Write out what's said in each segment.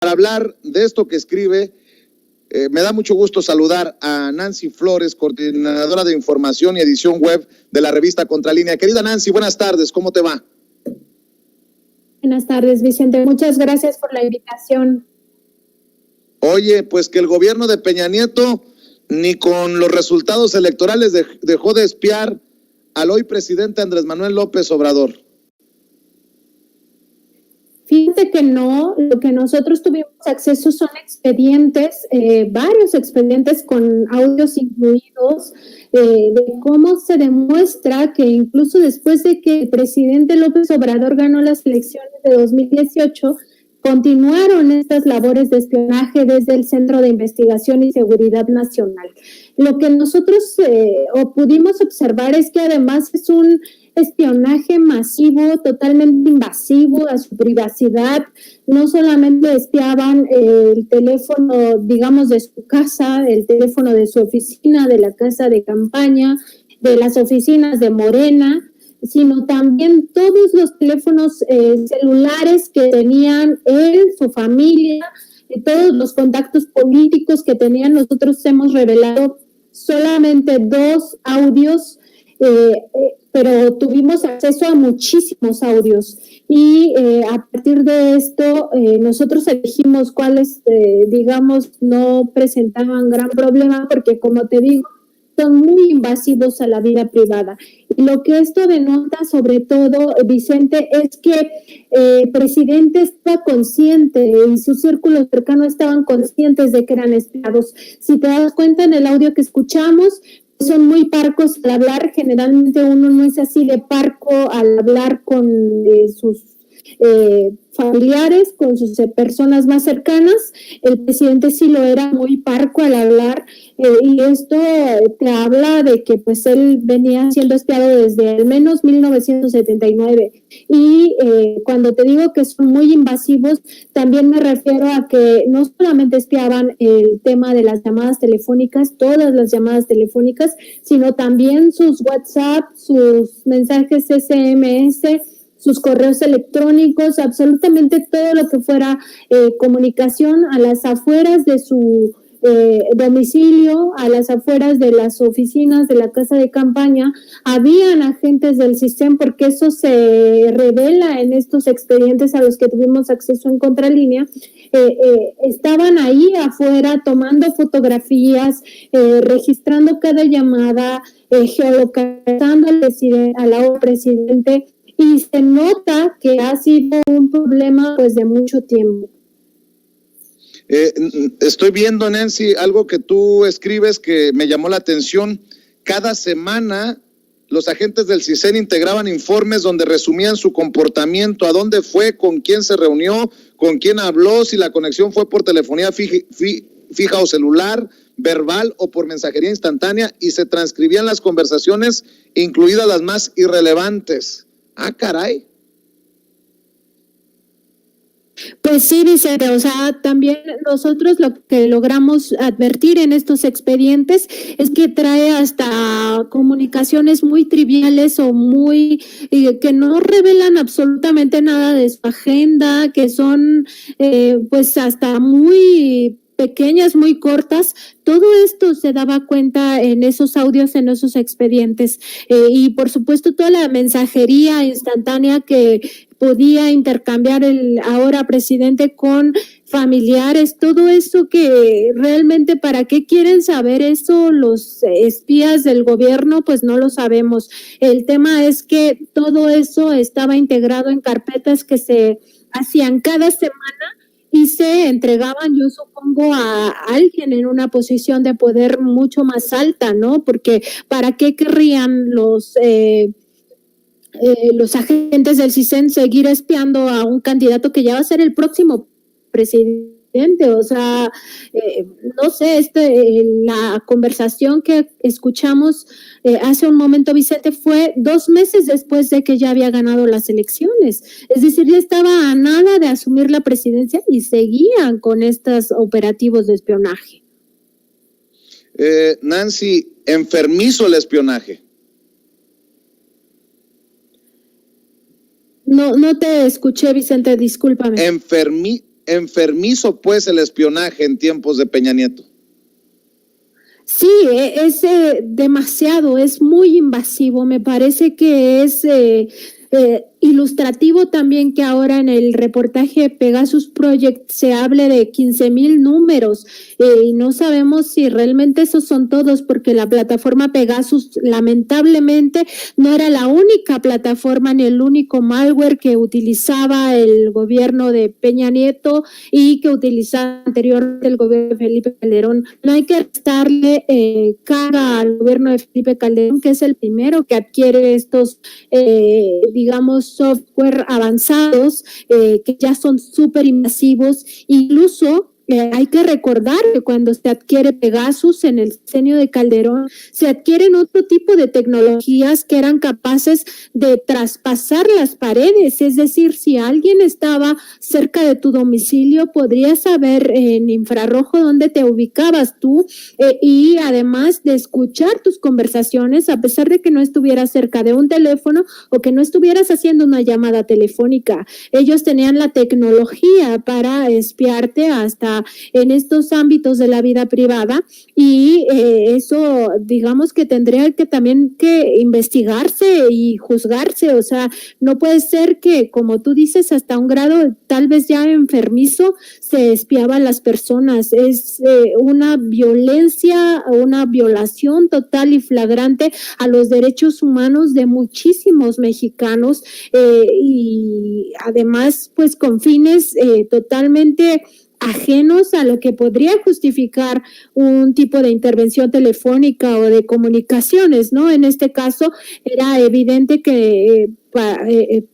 Para hablar de esto que escribe, me da mucho gusto saludar a Nancy Flores, coordinadora de información y edición web de la revista Contralínea. Querida Nancy, buenas tardes, ¿cómo te va? Buenas tardes, Vicente. Muchas gracias por la invitación. Oye, pues que el gobierno de Peña Nieto ni con los resultados electorales dejó de espiar al hoy presidente Andrés Manuel López Obrador. Fíjate que no, lo que nosotros tuvimos acceso son expedientes, varios expedientes con audios incluidos, de cómo se demuestra que incluso después de que el presidente López Obrador ganó las elecciones de 2018, continuaron estas labores de espionaje desde el Centro de Investigación y Seguridad Nacional. Lo que nosotros pudimos observar es que además es un espionaje masivo, totalmente invasivo a su privacidad. No solamente espiaban el teléfono, digamos, de su casa, el teléfono de su oficina, de la casa de campaña, de las oficinas de Morena, sino también todos los teléfonos celulares que tenían él, su familia, todos los contactos políticos que tenían. Nosotros hemos revelado solamente 2 audios, pero tuvimos acceso a muchísimos audios y a partir de esto nosotros elegimos cuáles, digamos, no presentaban gran problema porque, como te digo, son muy invasivos a la vida privada. Y lo que esto denota, sobre todo, Vicente, es que el presidente está consciente y su círculo cercano estaban conscientes de que eran espiados. Si te das cuenta en el audio que escuchamos, son muy parcos al hablar. Generalmente uno no es así de parco al hablar con sus familiares, con sus personas más cercanas. El presidente sí lo era, muy parco al hablar, y esto te habla de que pues él venía siendo espiado desde al menos 1979 y cuando te digo que son muy invasivos, también me refiero a que no solamente espiaban el tema de las llamadas telefónicas, todas las llamadas telefónicas, sino también sus WhatsApp, sus mensajes SMS, sus correos electrónicos, absolutamente todo lo que fuera comunicación a las afueras de su domicilio, a las afueras de las oficinas de la casa de campaña. Habían agentes del SISEN, porque eso se revela en estos expedientes a los que tuvimos acceso en Contralínea. Estaban ahí afuera tomando fotografías, registrando cada llamada, geolocalizando al ahora presidente, y se nota que ha sido un problema pues de mucho tiempo. Estoy viendo, Nancy, algo que tú escribes que me llamó la atención. Cada semana los agentes del CISEN integraban informes donde resumían su comportamiento, a dónde fue, con quién se reunió, con quién habló, si la conexión fue por telefonía fija o celular, verbal o por mensajería instantánea, y se transcribían las conversaciones, incluidas las más irrelevantes. Ah, caray. Pues sí, Vicente, o sea, también nosotros lo que logramos advertir en estos expedientes es que trae hasta comunicaciones muy triviales o muy que no revelan absolutamente nada de su agenda, que son pues hasta muy pequeñas, muy cortas. Todo esto se daba cuenta en esos audios, en esos expedientes, y por supuesto toda la mensajería instantánea que podía intercambiar el ahora presidente con familiares, todo eso que realmente para qué quieren saber eso los espías del gobierno, pues no lo sabemos. El tema es que todo eso estaba integrado en carpetas que se hacían cada semana y se entregaban, yo supongo, a alguien en una posición de poder mucho más alta, ¿no? Porque ¿para qué querrían los agentes del CISEN seguir espiando a un candidato que ya va a ser el próximo presidente? O sea, no sé, la conversación que escuchamos hace un momento, Vicente, fue 2 meses después de que ya había ganado las elecciones. Es decir, ya estaba a nada de asumir la presidencia y seguían con estos operativos de espionaje. Nancy, enfermizo el espionaje. No te escuché, Vicente, discúlpame. enfermizo, pues, el espionaje en tiempos de Peña Nieto. Sí, es demasiado, es muy invasivo. Me parece que es ilustrativo también que ahora en el reportaje Pegasus Project se hable de 15,000 números y no sabemos si realmente esos son todos, porque la plataforma Pegasus lamentablemente no era la única plataforma ni el único malware que utilizaba el gobierno de Peña Nieto y que utilizaba anteriormente el gobierno de Felipe Calderón. No hay que restarle carga al gobierno de Felipe Calderón, que es el primero que adquiere estos digamos, software avanzados que ya son súper invasivos. Incluso hay que recordar que cuando se adquiere Pegasus en el sexenio de Calderón, se adquieren otro tipo de tecnologías que eran capaces de traspasar las paredes. Es decir, si alguien estaba cerca de tu domicilio, podrías saber en infrarrojo dónde te ubicabas tú y además de escuchar tus conversaciones, a pesar de que no estuvieras cerca de un teléfono o que no estuvieras haciendo una llamada telefónica. Ellos tenían la tecnología para espiarte hasta en estos ámbitos de la vida privada y eso digamos que tendría que también que investigarse y juzgarse. O sea, no puede ser que, como tú dices, hasta un grado tal vez ya enfermizo se espiaba a las personas. Es una violencia, una violación total y flagrante a los derechos humanos de muchísimos mexicanos y además pues con fines totalmente ajenos a lo que podría justificar un tipo de intervención telefónica o de comunicaciones, ¿no? En este caso era evidente que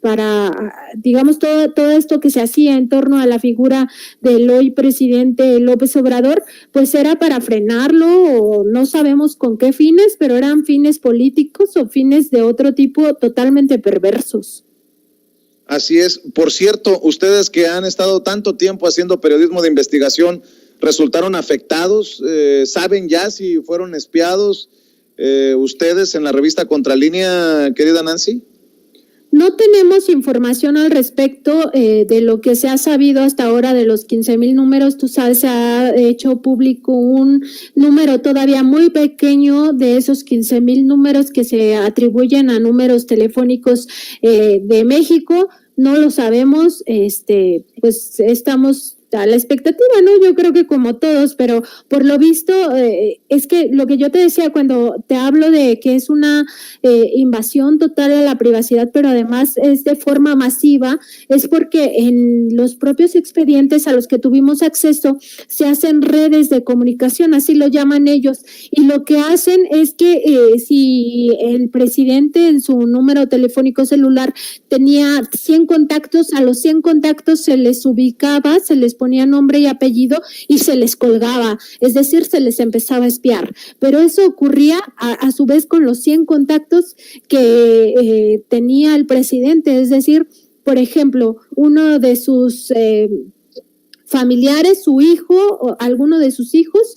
para, digamos, todo esto que se hacía en torno a la figura del hoy presidente López Obrador, pues era para frenarlo, o no sabemos con qué fines, pero eran fines políticos o fines de otro tipo totalmente perversos. Así es. Por cierto, ustedes que han estado tanto tiempo haciendo periodismo de investigación, ¿resultaron afectados? ¿Saben ya si fueron espiados ustedes en la revista Contralínea, querida Nancy? No tenemos información al respecto de lo que se ha sabido hasta ahora de los 15,000 números. Tú sabes, se ha hecho público un número todavía muy pequeño de esos 15,000 números que se atribuyen a números telefónicos de México. No lo sabemos, pues estamos a la expectativa, ¿no? Yo creo que como todos, pero por lo visto es que lo que yo te decía cuando te hablo de que es una invasión total a la privacidad, pero además es de forma masiva, es porque en los propios expedientes a los que tuvimos acceso se hacen redes de comunicación, así lo llaman ellos, y lo que hacen es que si el presidente en su número telefónico celular tenía 100 contactos, a los 100 contactos se les ubicaba, se les ponía nombre y apellido y se les colgaba, es decir, se les empezaba a espiar. Pero eso ocurría a su vez con los 100 contactos que tenía el presidente, es decir, por ejemplo, uno de sus familiares, su hijo o alguno de sus hijos,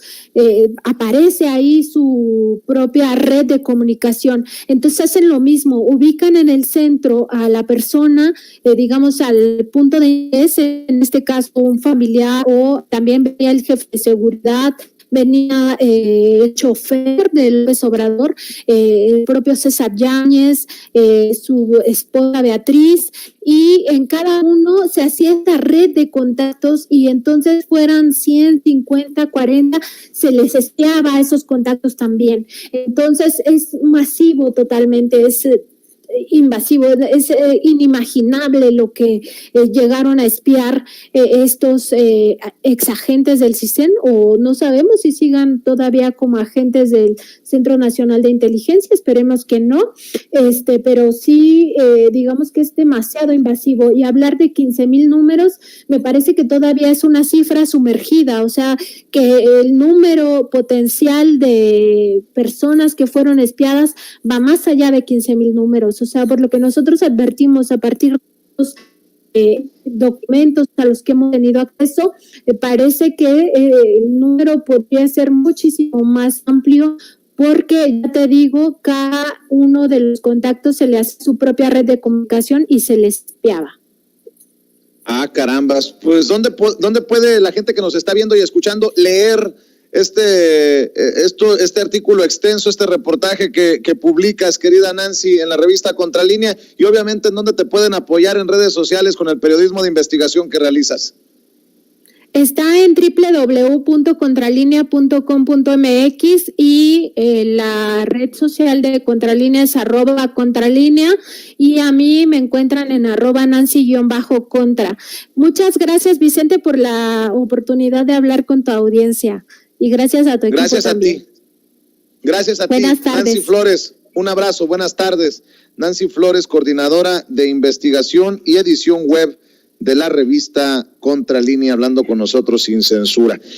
aparece ahí su propia red de comunicación. Entonces hacen lo mismo, ubican en el centro a la persona, digamos al punto de interés, en este caso un familiar, o también venía el jefe de seguridad, venía el chofer de López Obrador, el propio César Yáñez, su esposa Beatriz, y en cada uno se hacía esta red de contactos y entonces fueran 100, 50, 40, se les espiaba a esos contactos también. Entonces es masivo totalmente, es invasivo, es inimaginable lo que llegaron a espiar estos exagentes del CISEN, o no sabemos si sigan todavía como agentes del Centro Nacional de Inteligencia, esperemos que no, pero sí digamos que es demasiado invasivo, y hablar de 15,000 números me parece que todavía es una cifra sumergida, o sea que el número potencial de personas que fueron espiadas va más allá de 15,000 números. O sea, por lo que nosotros advertimos a partir de los documentos a los que hemos tenido acceso, parece que el número podría ser muchísimo más amplio, porque ya te digo, cada uno de los contactos se le hace su propia red de comunicación y se les espiaba. Ah, carambas. Pues, ¿dónde puede la gente que nos está viendo y escuchando leer este artículo extenso, este reportaje que publicas, querida Nancy, en la revista Contralínea? Y obviamente, ¿en dónde te pueden apoyar en redes sociales con el periodismo de investigación que realizas? Está en www.contralinea.com.mx y la red social de Contralínea es @Contralínea y a mí me encuentran en @Nancy_Contra. Muchas gracias, Vicente, por la oportunidad de hablar con tu audiencia y gracias a tu equipo también. Gracias a ti. Buenas tardes. Nancy Flores, un abrazo, buenas tardes. Nancy Flores, coordinadora de investigación y edición web de la revista Contralínea, hablando con nosotros sin censura.